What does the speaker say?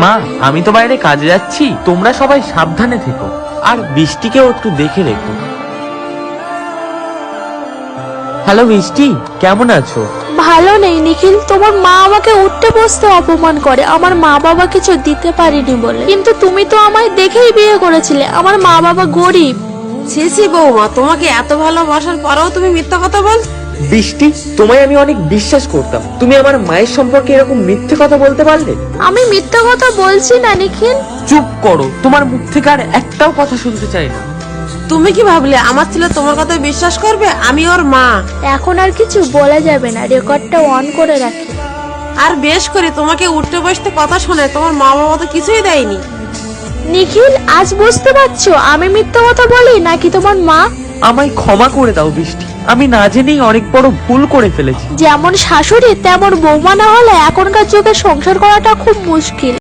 মা, আমি তো বাইরে কাজে যাচ্ছি, তোমরা সবাই সাবধানে থেকো, আর বৃষ্টিকেও একটু দেখে রেখো। হ্যালো বৃষ্টি, কেমন আছো? ভালো নেই নিখিল, তোমার মা আমাকে উঠতে বসতে অপমান করে আমার মা বাবা কিছু দিতে পারিনি বলে। কিন্তু তুমি তো আমায় দেখেই বিয়ে করেছিলে, আমার মা বাবা গরিব। ছি বৌমা, তোমাকে এত ভালোবাসার পরেও তুমি মিথ্যা কথা বল। বৃষ্টি, তোমায় আমি অনেক বিশ্বাস করতাম, তুমি আমার মায়ের সম্পর্কে এরকম মিথ্যে কথা বলতে পারলে? আমি মিথ্যা কথা বলছি না নিখিল। চুপ করো, তোমার মুখ থেকে আর একটাও কথা শুনতে চাই না। তুমি কি ভাবলে আমার ছেলে তোমার কথা বিশ্বাস করবে? আমি ওর মা। এখন আর কিছু বলা যাবে না, রেকর্ডটা অন করে রাখি। আর বেশ করে তোমাকে উঠতে বসতে কথা শোনায়, তোমার মা বাবা তো কিছুই দেয়নি। নিখিল, আজ বুঝতে পারছো আমি মিথ্যা কথা বলি নাকি তোমার মা? আমায় ক্ষমা করে দাও বৃষ্টি, আমি না জেনেই অনেক বড় ভুল করে ফেলেছি। যেমন শাশুড়ি তেমন বৌমা না হলে এখনকার যুগে সংসার করাটা খুব মুশকিল।